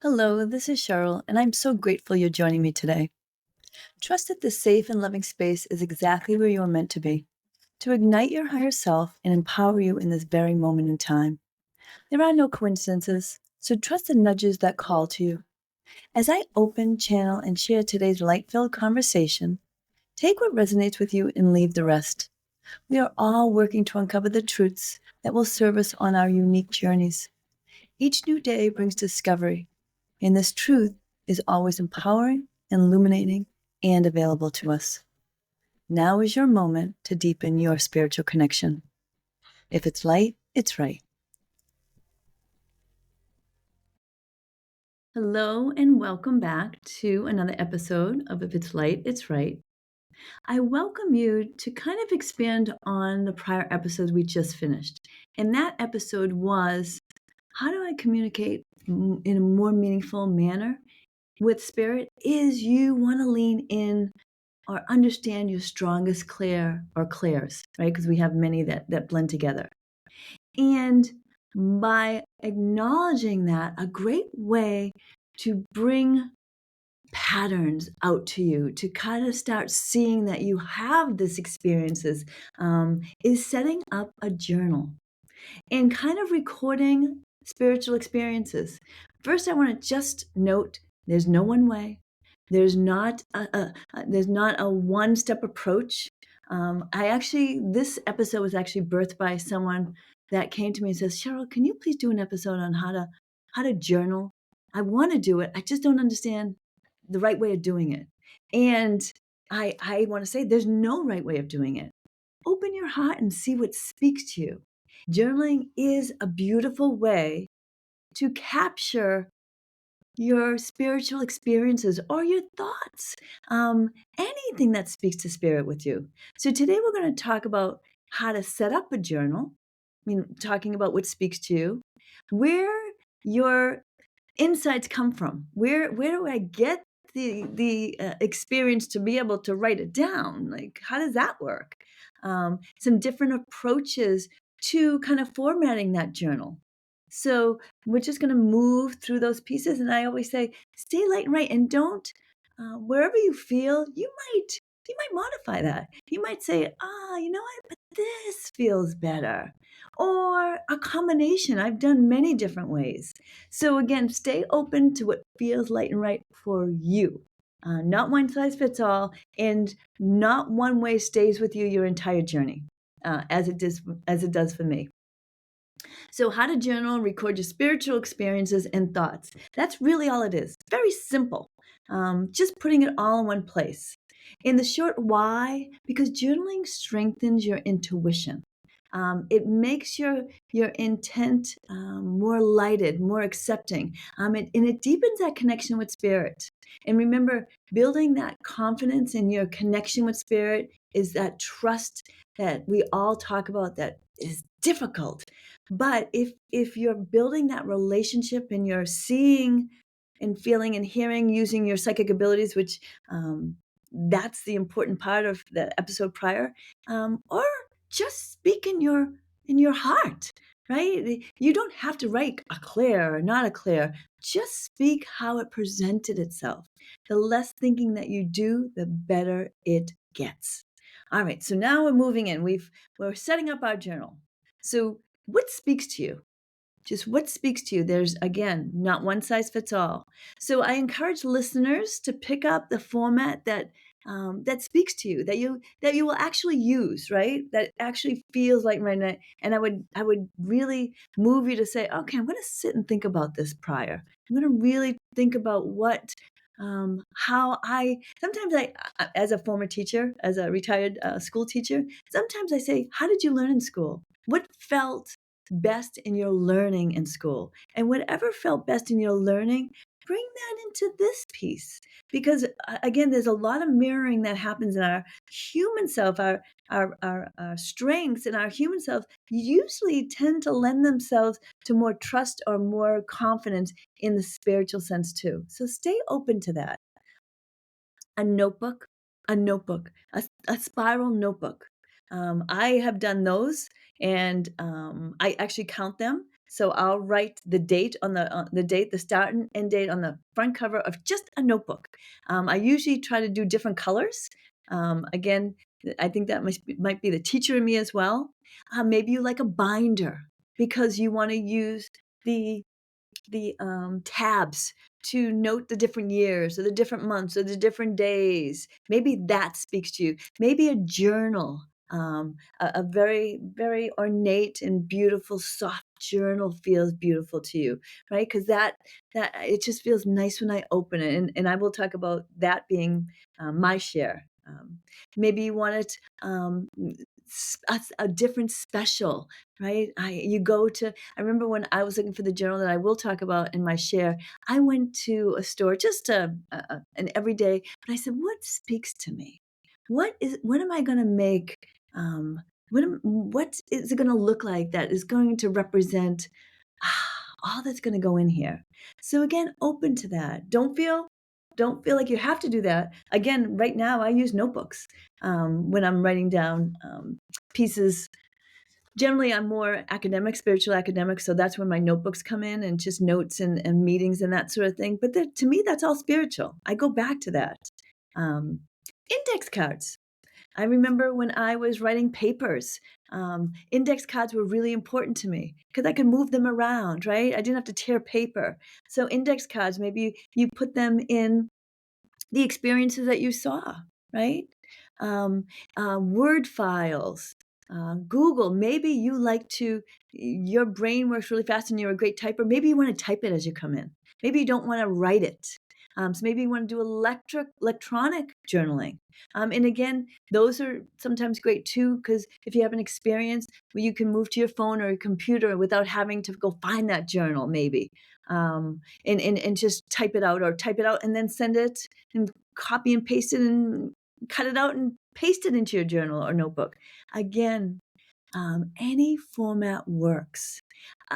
Hello, this is Cheryl, and I'm so grateful you're joining me today. Trust that this safe and loving space is exactly where you are meant to be, to ignite your higher self and empower you in this very moment in time. There are no coincidences, so trust the nudges that call to you. As I open, channel, and share today's light filled conversation, take what resonates with you and leave the rest. We are all working to uncover the truths that will serve us on our unique journeys. Each new day brings discovery, and this truth is always empowering, illuminating, and available to us. Now is your moment to deepen your spiritual connection. If it's light, it's right. Hello, and welcome back to another episode of If It's Light, It's Right. I welcome you to kind of expand on the prior episode we just finished. And that episode was, how do I communicate in a more meaningful manner with spirit? Is you want to lean in or understand your strongest clair or clairs, right? Because we have many that blend together. And by acknowledging that, a great way to bring patterns out to you, to kind of start seeing that you have this experiences, is setting up a journal and kind of recording spiritual experiences. First, I want to just note there's no one way. There's not a one-step approach. This episode was actually birthed by someone that came to me and says, Cheryl, can you please do an episode on how to journal? I want to do it. I just don't understand the right way of doing it. And I want to say there's no right way of doing it. Open your heart and see what speaks to you. Journaling is a beautiful way to capture your spiritual experiences or your thoughts, anything that speaks to spirit with you. So today we're going to talk about how to set up a journal. Talking about what speaks to you, where your insights come from. Where do I get the experience to be able to write it down? Like, how does that work? Some different approaches to kind of formatting that journal. So we're just going to move through those pieces, and I always say, stay light and right, and don't wherever you feel you might modify that. You might say, you know what, but this feels better, or a combination. I've done many different ways. So again, stay open to what feels light and right for you. Not one size fits all, and not one way stays with you your entire journey, as it does for me. So, how to journal, record your spiritual experiences and thoughts. That's really all it is. Very simple. Just putting it all in one place. In the short why, because journaling strengthens your intuition. It makes your intent more lighted, more accepting, and it deepens that connection with spirit. And remember, building that confidence in your connection with spirit is that trust that we all talk about that is difficult. But if you're building that relationship and you're seeing and feeling and hearing using your psychic abilities, which that's the important part of the episode prior, or just speak in your heart, right? You don't have to write a clear or not a clear. Just speak how it presented itself. The less thinking that you do, the better it gets. All right, so now we're moving in. We're setting up our journal. So what speaks to you? Just what speaks to you. There's, again, not one size fits all. So I encourage listeners to pick up the format that speaks to you, that you will actually use, right? That actually feels like right now. And I would really move you to say, okay, I'm going to sit and think about this prior. I'm going to really think about how sometimes as a former teacher, as a retired school teacher, sometimes I say, how did you learn in school? What felt best in your learning in school? And whatever felt best in your learning, bring that into this piece. Because again, there's a lot of mirroring that happens in our human self, our strengths in our human self usually tend to lend themselves to more trust or more confidence in the spiritual sense too. So stay open to that. A notebook, a spiral notebook. I have done those, and I actually count them. So I'll write the date on the start and end date on the front cover of just a notebook. I usually try to do different colors. Again, I think that might be the teacher in me as well. Maybe you like a binder because you want to use the tabs to note the different years or the different months or the different days. Maybe that speaks to you. Maybe a journal, a very, very ornate and beautiful, soft journal feels beautiful to you, right? Because that it just feels nice when I open it, and I will talk about that being my share. Maybe you want it a different special, right? I remember when I was looking for the journal that I will talk about in my share, I went to a store, just an everyday, but I said, what speaks to me? What am I going to make? Um, what is it going to look like that is going to represent all that's going to go in here? So again, open to that. Don't feel like you have to do that. Again, right now I use notebooks when I'm writing down pieces. Generally, I'm more academic, spiritual academic, so that's where my notebooks come in and just notes and meetings and that sort of thing. But to me, that's all spiritual. I go back to that. Um, Index cards. I remember when I was writing papers, index cards were really important to me because I could move them around, right? I didn't have to tear paper. So index cards, maybe you put them in the experiences that you saw, right? Um, Word files, Google. Maybe you like your brain works really fast and you're a great typer. Maybe you want to type it as you come in. Maybe you don't want to write it. So maybe you want to do electronic journaling. And again, those are sometimes great too, because if you have an experience where you can move to your phone or your computer without having to go find that journal, maybe, and just type it out and then send it and copy and paste it and cut it out and paste it into your journal or notebook. Again, any format works.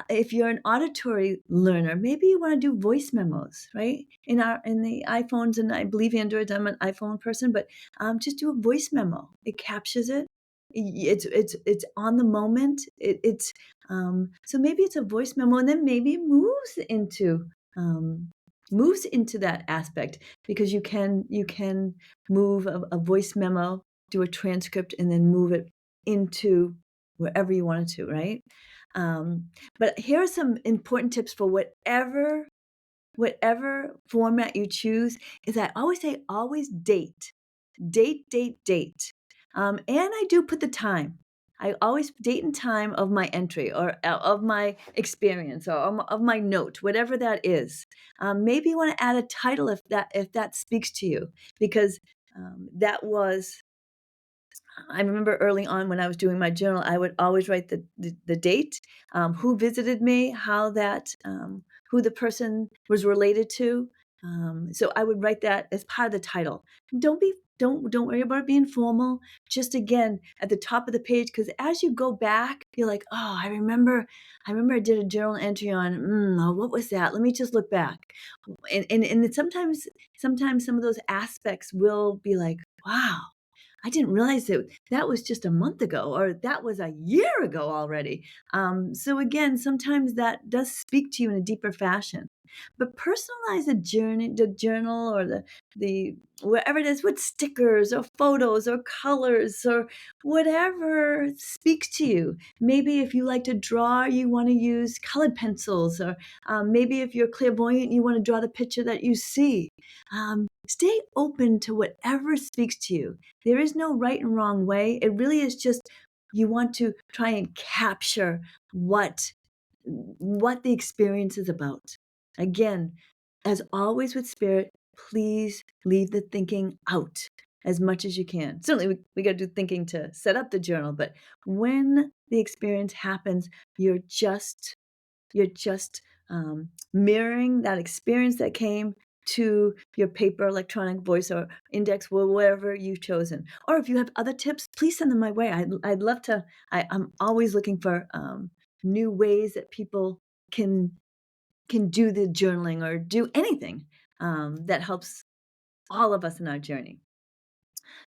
If you're an auditory learner, maybe you want to do voice memos, right? In the iPhones, and I believe Androids. I'm an iPhone person, but just do a voice memo. It captures it. It's on the moment. It's so maybe it's a voice memo, and then maybe it moves into that aspect, because you can move a voice memo, do a transcript, and then move it into wherever you want it to, right? But here are some important tips for whatever format you choose. Is I always say, always date, date. And I do put the time. I always date and time of my entry, or of my experience, or of my note, whatever that is. Maybe you want to add a title if that speaks to you, because that was. I remember early on when I was doing my journal, I would always write the date, who visited me, who the person was related to. So I would write that as part of the title. Don't worry about it being formal. Just again at the top of the page, because as you go back, you're like, oh, I did a journal entry on, oh, what was that? Let me just look back, and then sometimes some of those aspects will be like, wow, I didn't realize that was just a month ago, or that was a year ago already. So again, sometimes that does speak to you in a deeper fashion. But personalize the journal, or the wherever it is, with stickers or photos or colors or whatever speaks to you. Maybe if you like to draw, you want to use colored pencils, or maybe if you're clairvoyant, you want to draw the picture that you see. Stay open to whatever speaks to you. There is no right and wrong way. It really is just, you want to try and capture what the experience is about. Again, as always with spirit, please leave the thinking out as much as you can. Certainly, we got to do thinking to set up the journal, but when the experience happens, you're just mirroring that experience that came to your paper, electronic, voice, or index, whatever you've chosen. Or if you have other tips, please send them my way. I'd love to. I'm always looking for new ways that people can do the journaling or do anything that helps all of us in our journey.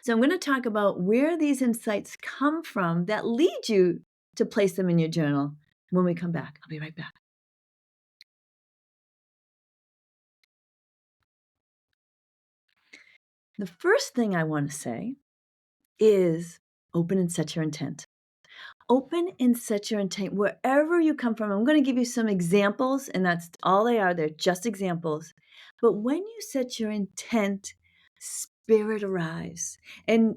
So I'm going to talk about where these insights come from that lead you to place them in your journal. when we come back. I'll be right back. The first thing I want to say is open and set your intent. Open and set your intent wherever you come from. I'm going to give you some examples, and that's all they are. They're just examples. But when you set your intent, spirit arrives. And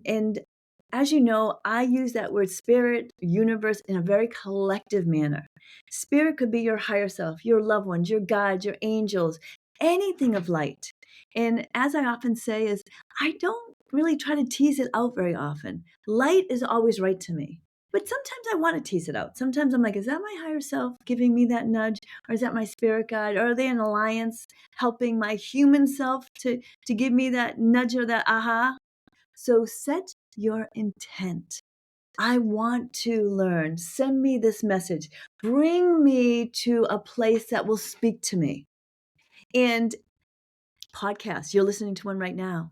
as you know, I use that word spirit, universe in a very collective manner. Spirit could be your higher self, your loved ones, your guides, your angels, anything of light. And as I often say is I don't really try to tease it out very often. Light is always right to me. But sometimes I want to tease it out. Sometimes I'm like, is that my higher self giving me that nudge? Or is that my spirit guide? Or are they an alliance helping my human self to give me that nudge or that aha? So set your intent. I want to learn. Send me this message. Bring me to a place that will speak to me. And podcasts, you're listening to one right now.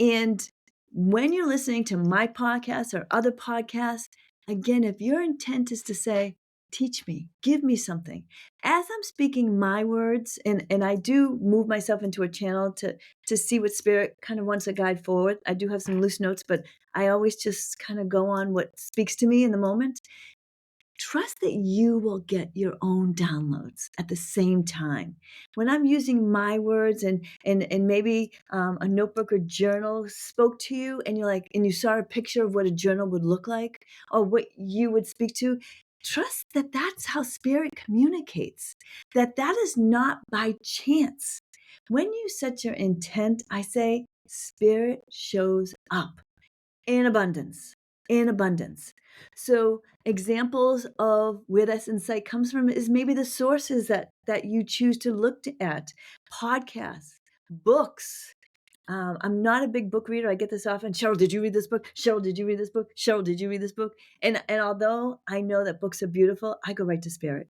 And when you're listening to my podcast or other podcasts, again, if your intent is to say, teach me, give me something, as I'm speaking my words, and I do move myself into a channel to see what spirit kind of wants to guide forward. I do have some loose notes, but I always just kind of go on what speaks to me in the moment. Trust that you will get your own downloads at the same time. When I'm using my words and maybe a notebook or journal spoke to you and you're like, and you saw a picture of what a journal would look like or what you would speak to, trust that that's how spirit communicates, that that is not by chance. When you set your intent, I say spirit shows up in abundance, in abundance. So examples of where this insight comes from is maybe the sources that you choose to look at, podcasts, books. I'm not a big book reader. I get this often. Cheryl, did you read this book? Cheryl, did you read this book? Cheryl, did you read this book? And although I know that books are beautiful, I go right to spirit.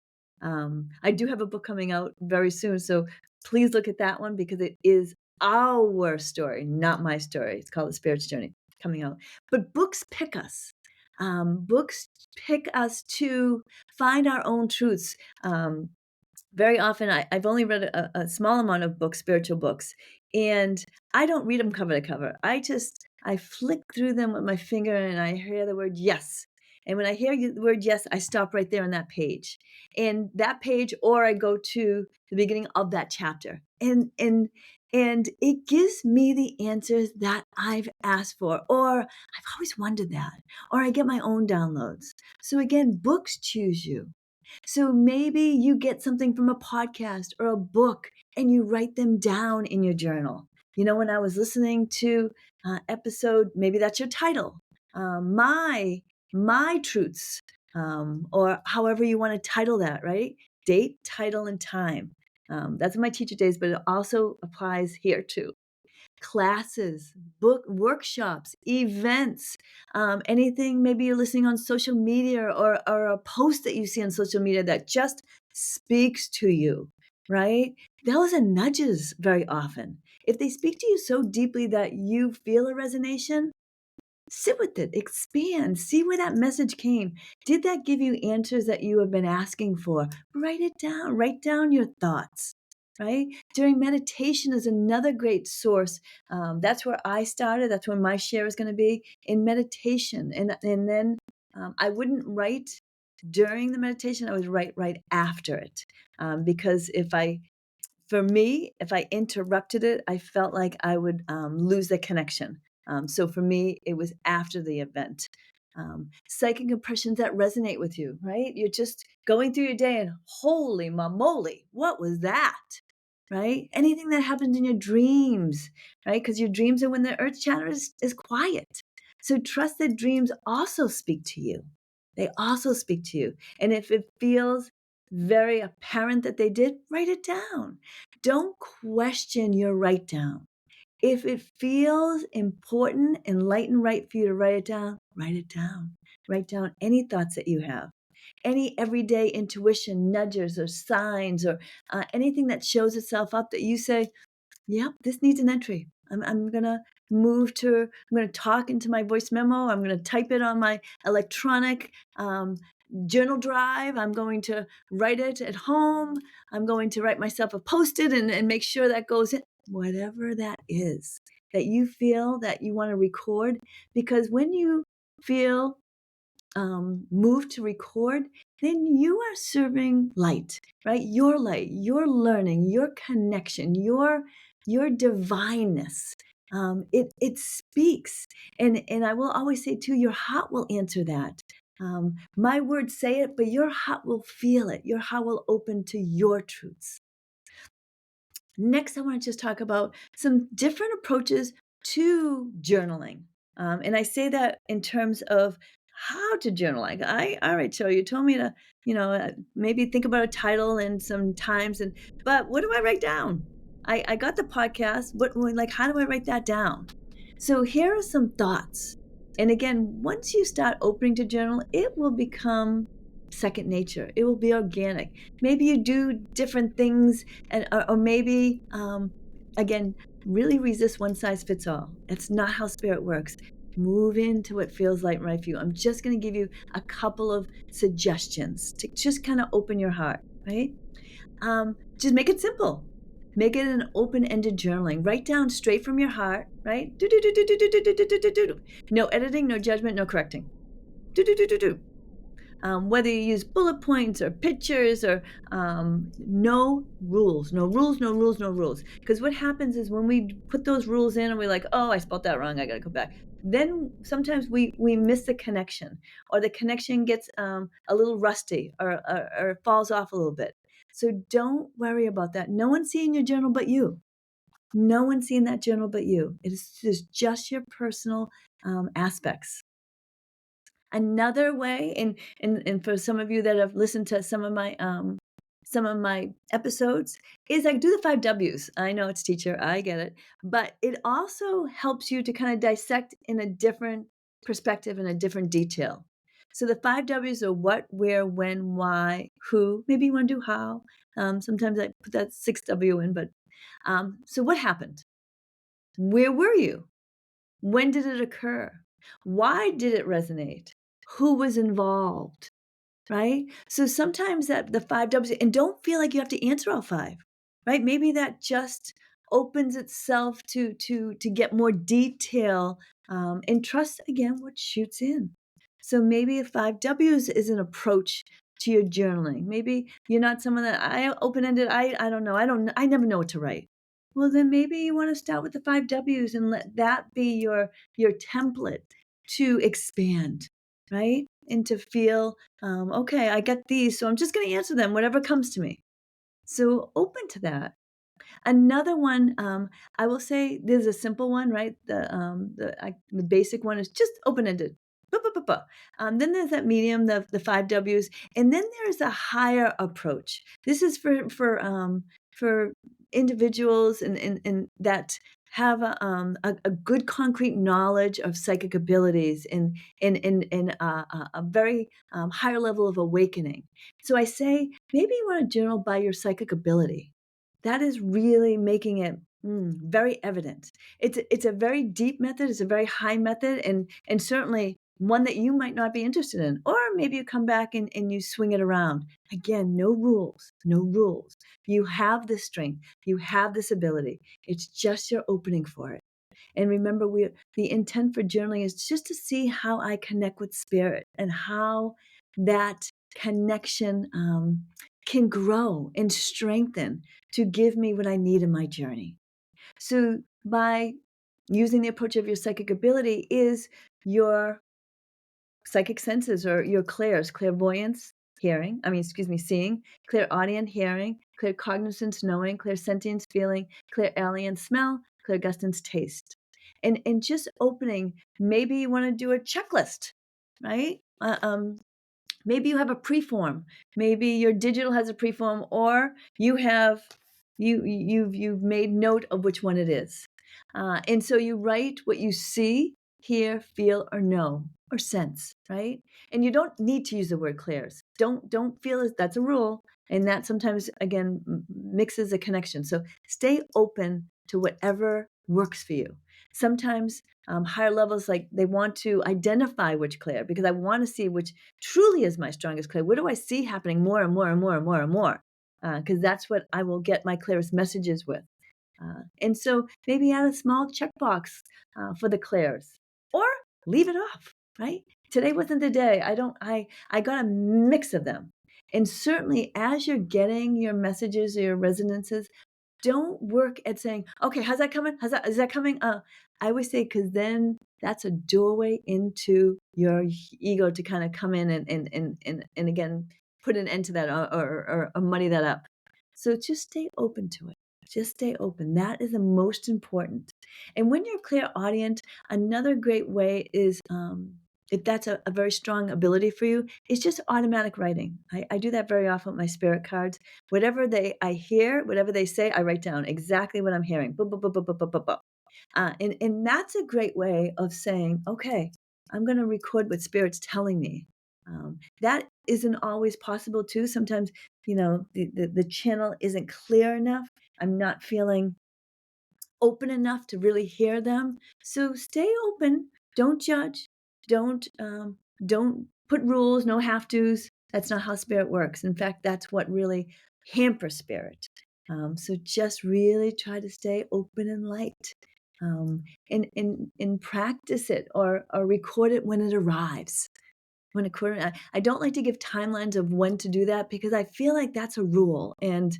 I do have a book coming out very soon, so please look at that one because it is our story, not my story. It's called The Spirit's Journey, coming out. But books pick us. Books pick us to find our own truths. Very often, I've only read a small amount of books, spiritual books, and I don't read them cover to cover. I flick through them with my finger and I hear the word yes. And when I hear the word yes, I stop right there on that page. And that page, or I go to the beginning of that chapter. And it gives me the answers that I've asked for, or I've always wondered that, or I get my own downloads. So again, books choose you. So maybe you get something from a podcast or a book and you write them down in your journal. You know, when I was listening to episode, maybe that's your title, my truths, or however you want to title that, right? Date, title, and time. That's my teacher days, but it also applies here too. Classes, book workshops, events, anything maybe you're listening on social media or a post that you see on social media that just speaks to you, right? Those are nudges very often. If they speak to you so deeply that you feel a resonation, sit with it, expand, see where that message came. Did that give you answers that you have been asking for? Write it down, write down your thoughts. Right? During meditation is another great source. That's where I started. That's where my share is going to be in meditation. And then I wouldn't write during the meditation. I would write right after it. Because for me, if I interrupted it, I felt like I would lose the connection. So for me, it was after the event. Psychic impressions that resonate with you, right? You're just going through your day and holy moly, what was that? Right? Anything that happens in your dreams, right? Because your dreams are when the earth chatter is quiet. So trust that dreams also speak to you. They also speak to you. And if it feels very apparent that they did, write it down. Don't question your write down. If it feels important and light and right for you to write it down, write it down. Write down any thoughts that you have, any everyday intuition, nudges or signs or anything that shows itself up that you say, yep, this needs an entry. I'm going to I'm going to talk into my voice memo. I'm going to type it on my electronic. journal drive. I'm going to write it at home. I'm going to write myself a post-it and make sure that goes in. Whatever that is that you feel that you want to record, because when you feel moved to record, then you are serving light, right? Your light, your learning, your connection, your divineness. It speaks, and I will always say too, your heart will answer that. My words say it, but your heart will feel it. Your heart will open to your truths. Next, I want to just talk about some different approaches to journaling. And I say that in terms of how to journal. Like, all right, so you told me to, maybe think about a title and some times, but what do I write down? I got the podcast, but like, how do I write that down? So here are some thoughts. And again, once you start opening to journal, it will become second nature. It will be organic. Maybe you do different things, or maybe, again, really resist one size fits all. It's not how spirit works. Move into what feels like right for you. I'm just going to give you a couple of suggestions to just kind of open your heart, right? Just make it simple. Make it an open-ended journaling. Write down straight from your heart, right? No editing, no judgment, no correcting. Whether you use bullet points or pictures or no rules. Because what happens is when we put those rules in and we're like, oh, I spelled that wrong, I got to go back. Then sometimes we miss the connection, or the connection gets a little rusty, or falls off a little bit. So don't worry about that. No one's seeing your journal but you. No one's seeing that journal but you. It is just your personal aspects. Another way, and for some of you that have listened to some of my episodes, is I do the 5 W's. I know it's teacher, I get it, but it also helps you to kind of dissect in a different perspective and a different detail. So the 5 W's are what, where, when, why, who. Maybe you want to do how. Sometimes I put that 6 W in, but so what happened? Where were you? When did it occur? Why did it resonate? Who was involved, right? So sometimes that the 5 W's, and don't feel like you have to answer all 5, right? Maybe that just opens itself to get more detail, and trust again what shoots in. So maybe a 5 W's is an approach to your journaling. Maybe you're not someone that open-ended. I don't know. I never know what to write. Well, then maybe you want to start with the 5 W's and let that be your template to expand, right? And to feel, okay, I got these, so I'm just going to answer them, whatever comes to me. So open to that. Another one, I will say, there's a simple one, right? The basic one is just open-ended. Then there's that medium, the 5 W's, and then there's a higher approach. This is for individuals and that have a good concrete knowledge of psychic abilities and a very higher level of awakening. So I say maybe you want to journal by your psychic ability. That is really making it very evident. It's a very deep method. It's a very high method, and certainly one that you might not be interested in. Or maybe you come back and you swing it around. Again, no rules, no rules. You have this strength. You have this ability. It's just your opening for it. And remember, the intent for journaling is just to see how I connect with spirit and how that connection can grow and strengthen to give me what I need in my journey. So by using the approach of your psychic ability is your psychic senses, or your clairs, clairvoyance, seeing, clairaudient, hearing, claircognizance, knowing, clairsentience, feeling, clairalien, smell, clairgustance, taste. And just opening, maybe you want to do a checklist, right? Maybe you have a preform. Maybe your digital has a preform, or you've made note of which one it is. And so you write what you see, hear, feel, or know, or sense, right? And you don't need to use the word clairs. Don't feel as that's a rule, and that sometimes again mixes a connection. So stay open to whatever works for you. Sometimes higher levels, like they want to identify which clear, because I want to see which truly is my strongest clear. What do I see happening more and more and more and more and more? Because that's what I will get my clearest messages with. And so maybe add a small checkbox for the clairs, or leave it off, right? Today wasn't the day. I got a mix of them. And certainly as you're getting your messages or your resonances, don't work at saying, okay, how's that coming? Is that coming? I always say, because then that's a doorway into your ego to kind of come in and again, put an end to that, or muddy that up. So just stay open to it. Just stay open. That is the most important. And when you're clairaudient, another great way is, if that's a very strong ability for you, is just automatic writing. I do that very often with my spirit cards. Whatever I hear, whatever they say, I write down exactly what I'm hearing. Boop, boop, boop, boop, boop, boop, boop, boop. And that's a great way of saying, okay, I'm going to record what Spirit's telling me. That isn't always possible too. Sometimes, the channel isn't clear enough. I'm not feeling open enough to really hear them. So stay open. Don't judge. Don't put rules. No have tos. That's not how Spirit works. In fact, that's what really hampers Spirit. So just really try to stay open and light, and practice it, or record it when it arrives. I don't like to give timelines of when to do that, because I feel like that's a rule, and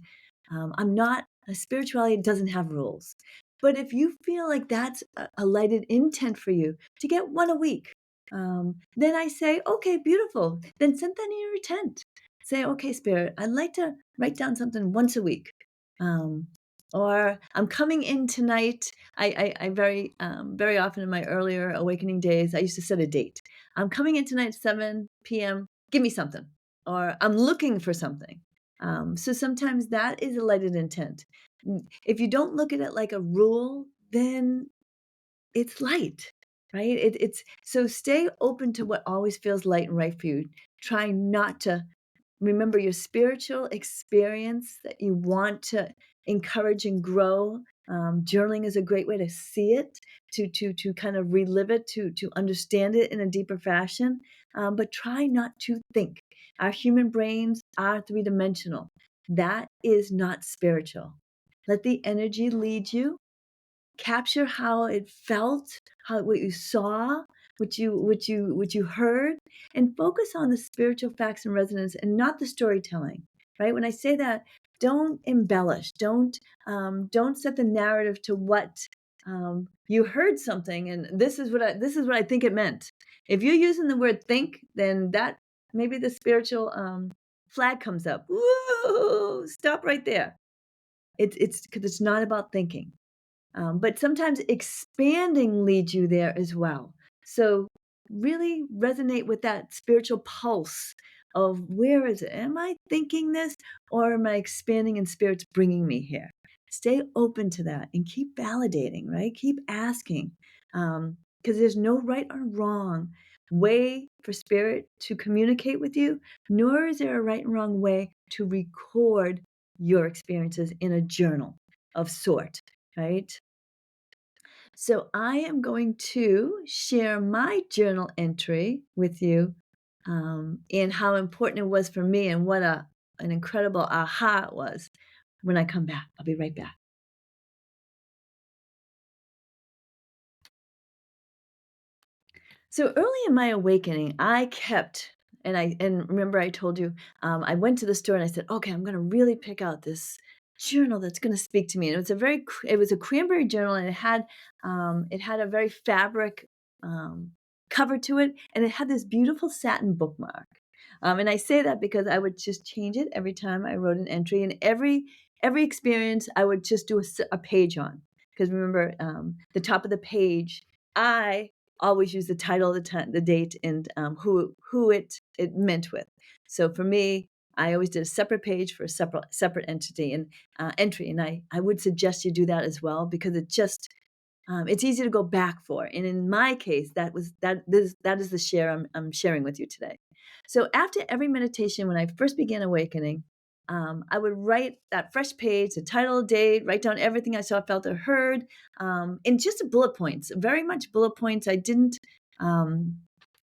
spirituality doesn't have rules. But if you feel like that's a lighted intent for you to get one a week, then I say, okay, beautiful. Then send that in your intent. Say, okay, Spirit, I'd like to write down something once a week. Or I'm coming in tonight. I very often in my earlier awakening days, I used to set a date. I'm coming in tonight at 7 p.m. Give me something. Or I'm looking for something. So sometimes that is a lighted intent. If you don't look at it like a rule, then it's light, right? It's so stay open to what always feels light and right for you. Try not to remember your spiritual experience that you want to encourage and grow. Journaling is a great way to see it, to kind of relive it, to understand it in a deeper fashion. But try not to think. Our human brains are three-dimensional. That is not spiritual. Let the energy lead you. Capture how it felt, what you saw, what you heard, and focus on the spiritual facts and resonance, and not the storytelling. Right? When I say that, don't embellish. Don't set the narrative to what you heard something, and this is what I think it meant. If you're using the word think, then that maybe the spiritual flag comes up. Woo! Stop right there. It's because it's not about thinking. But sometimes expanding leads you there as well. So really resonate with that spiritual pulse of, where is it? Am I thinking this, or am I expanding and Spirit's bringing me here? Stay open to that and keep validating, right? Keep asking, because there's no right or wrong way for Spirit to communicate with you, nor is there a right and wrong way to record your experiences in a journal of sort. Right? So I am going to share my journal entry with you, and how important it was for me, and what an incredible aha it was when I come back. I'll be right back. So early in my awakening, I kept, and remember I told you, I went to the store and I said, okay, I'm going to really pick out this journal that's going to speak to me. And it was a cranberry journal, and it had a very fabric cover to it, and it had this beautiful satin bookmark. And I say that because I would just change it every time I wrote an entry, and every experience I would just do a page on. Because remember, the top of the page, I always use the title, the date, and who it meant with. So for me, I always did a separate page for a separate entity and entry, and I would suggest you do that as well, because it's easy to go back for. And in my case, that is the share I'm sharing with you today. So after every meditation, when I first began awakening, I would write that fresh page, the title, date, write down everything I saw, felt, or heard, in just bullet points, very much bullet points. Um,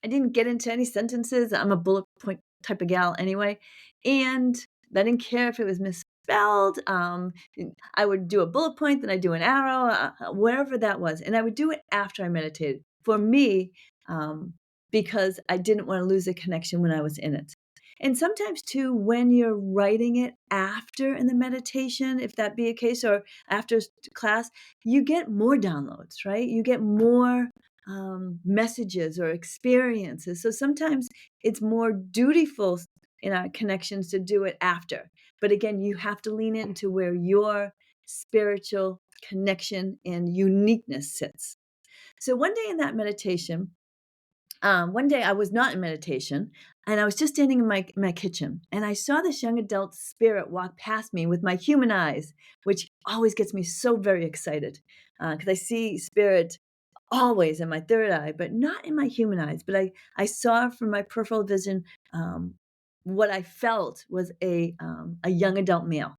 I didn't get into any sentences. I'm a bullet point type of gal anyway, and I didn't care if it was misspelled. I would do a bullet point, then I do an arrow, wherever that was, and I would do it after I meditated. For me, um, because I didn't want to lose the connection when I was in it. And sometimes too, when you're writing it after in the meditation, if that be a case, or after class, you get more downloads, right? You get more messages or experiences. So sometimes it's more dutiful in our connections to do it after. But again, you have to lean into where your spiritual connection and uniqueness sits. So one day in that meditation, one day I was not in meditation, and I was just standing in my kitchen, and I saw this young adult spirit walk past me with my human eyes, which always gets me so very excited, because I see spirit always in my third eye, but not in my human eyes. But I saw from my peripheral vision, um, what I felt was a young adult male.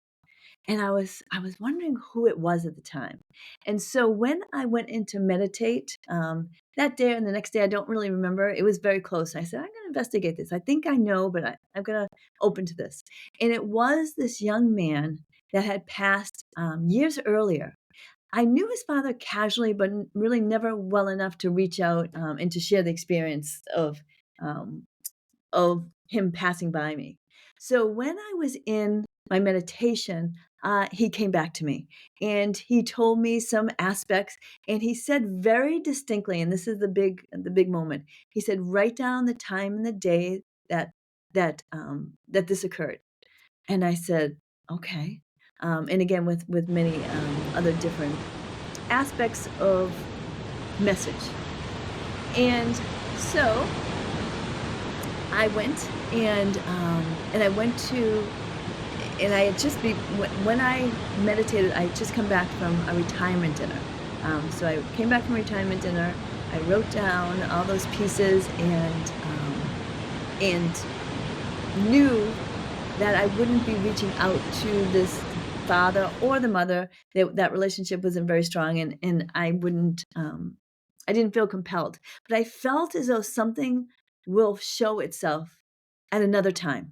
And I was wondering who it was at the time. And so when I went in to meditate, that day and the next day, I don't really remember. It was very close. I said, "I'm gonna investigate this. I think I know, but I'm gonna open to this." And it was this young man that had passed, years earlier. I knew his father casually, but really never well enough to reach out, and to share the experience um, of him passing by me. So when I was in my meditation, he came back to me and he told me some aspects, and he said very distinctly, and this is the big moment. He said, "Write down the time and the day that that this occurred." And I said, "Okay." And again, with many other different aspects of message. And so I went and I went to and I had just be when I meditated, I had just come back from a retirement dinner. So I came back from retirement dinner. I wrote down all those pieces and knew that I wouldn't be reaching out to this father or the mother. That relationship wasn't very strong, and I didn't feel compelled. But I felt as though something will show itself at another time.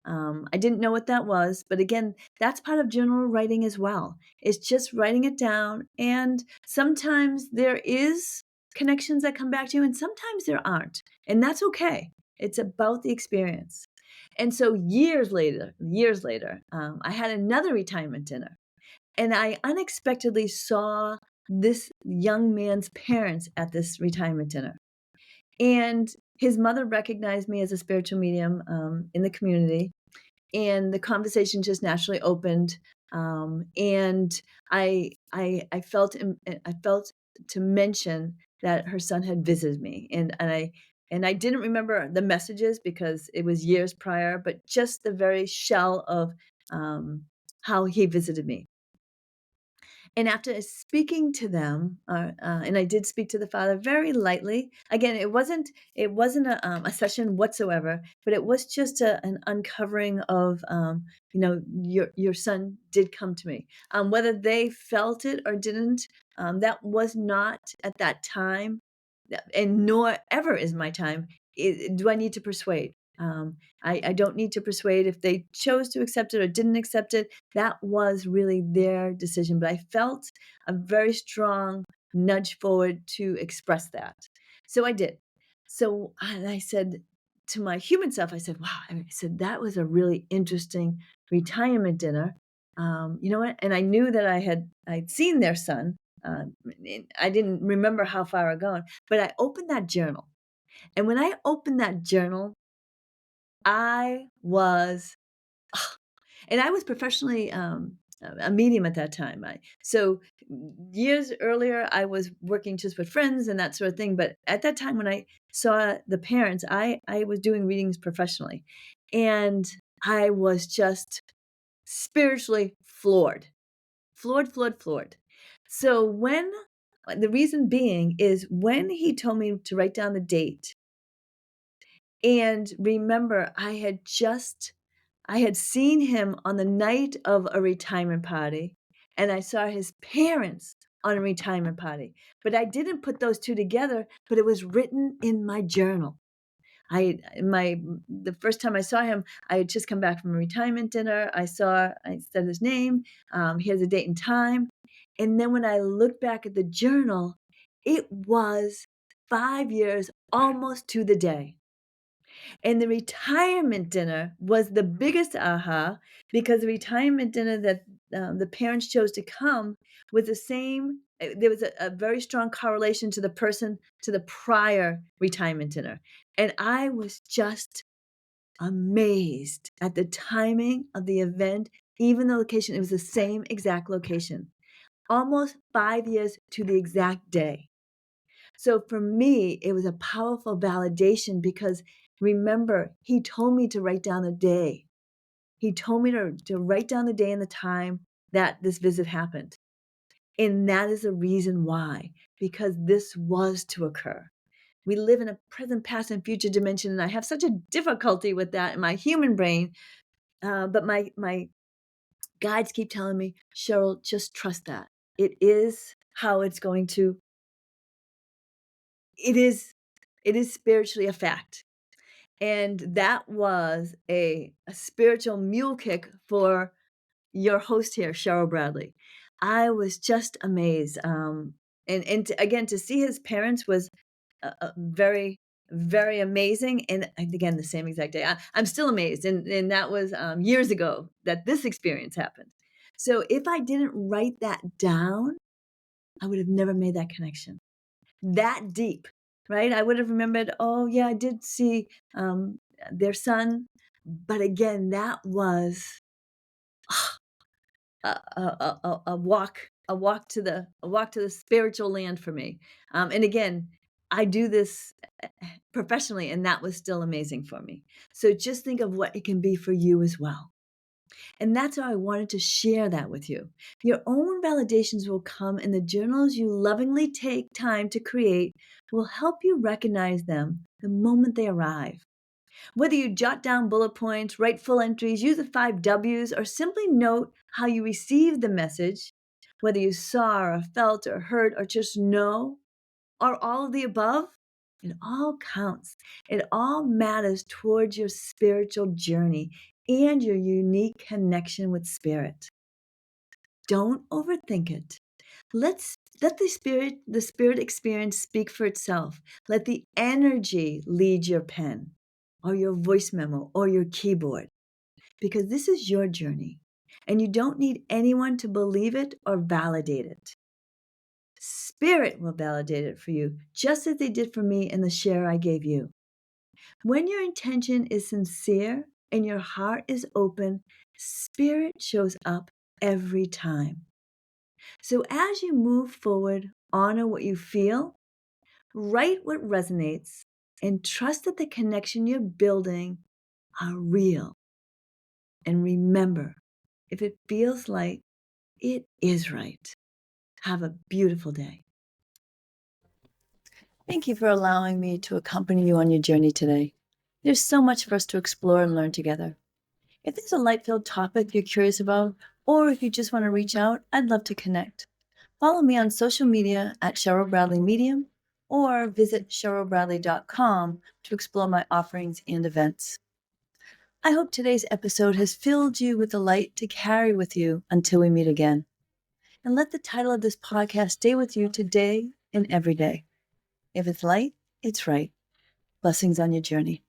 I didn't know what that was, but again, that's part of journal writing as well. It's just writing it down, and sometimes there is connections that come back to you, and sometimes there aren't, and that's okay. It's about the experience. And so years later, I had another retirement dinner, and I unexpectedly saw this young man's parents at this retirement dinner. And his mother recognized me as a spiritual medium in the community, and the conversation just naturally opened. And I felt I felt to mention that her son had visited me, and I didn't remember the messages because it was years prior, but just the very shell of how he visited me. And after speaking to them, and I did speak to the father very lightly. Again, it wasn't a session whatsoever, but it was just an uncovering of, your son did come to me. Whether they felt it or didn't, that was not at that time, and nor ever is my time. Do I need to persuade? I don't need to persuade if they chose to accept it or didn't accept it. That was really their decision. But I felt a very strong nudge forward to express that. So I did. So and I said to my human self, I said, wow, I said, that was a really interesting retirement dinner. You know what? And I knew that I'd seen their son. I didn't remember how far I'd gone, but I opened that journal. And when I opened that journal, I was and I was professionally, a medium at that time. So years earlier, I was working just with friends and that sort of thing, but at that time when I saw the parents, I was doing readings professionally, and I was just spiritually floored. Floored, floored, floored. So when the reason being is when he told me to write down the date, and remember, I had just I had seen him on the night of a retirement party, and I saw his parents on a retirement party. But I didn't put those two together, but it was written in my journal. The first time I saw him, I had just come back from a retirement dinner. I said his name. Here's the date and time. And then when I looked back at the journal, it was 5 years almost to the day. And the retirement dinner was the biggest aha, because the retirement dinner that the parents chose to come was the same. There was a very strong correlation to the prior retirement dinner. And I was just amazed at the timing of the event, even the location. It was the same exact location, almost 5 years to the exact day. So for me, it was a powerful validation, because remember, he told me to write down the day. He told me to write down the day and the time that this visit happened. And that is the reason why, because this was to occur. We live in a present, past, and future dimension, and I have such a difficulty with that in my human brain. But my guides keep telling me, Cheryl, just trust that. It is how it's going to. It is spiritually a fact. And that was a spiritual mule kick for your host here, Cheryl Bradley. I was just amazed. Again, to see his parents was very, very amazing. And again, the same exact day. I'm still amazed. And that was years ago that this experience happened. So if I didn't write that down, I would have never made that connection that deep, right? I would have remembered, oh, yeah, I did see their son. But again, that was a walk to the spiritual land for me. And again, I do this professionally, and that was still amazing for me. So just think of what it can be for you as well. And that's how I wanted to share that with you. Your own validations will come, and the journals you lovingly take time to create will help you recognize them the moment they arrive. Whether you jot down bullet points, write full entries, use the 5 W's, or simply note how you received the message, whether you saw or felt or heard or just know, or all of the above, it all counts. It all matters towards your spiritual journey and your unique connection with spirit. Don't overthink it. Let the spirit experience speak for itself. Let the energy lead your pen or your voice memo or your keyboard, because this is your journey and you don't need anyone to believe it or validate it. Spirit will validate it for you, just as they did for me in the share I gave you. When your intention is sincere and your heart is open, Spirit shows up every time. So as you move forward, honor what you feel, write what resonates, and trust that the connection you're building are real. And remember, if it feels like it is right. Have a beautiful day. Thank you for allowing me to accompany you on your journey today. There's so much for us to explore and learn together. If there's a light-filled topic you're curious about, or if you just want to reach out, I'd love to connect. Follow me on social media at Cheryl Bradley Medium, or visit CherylBradley.com to explore my offerings and events. I hope today's episode has filled you with the light to carry with you until we meet again. And let the title of this podcast stay with you today and every day. If it's light, it's right. Blessings on your journey.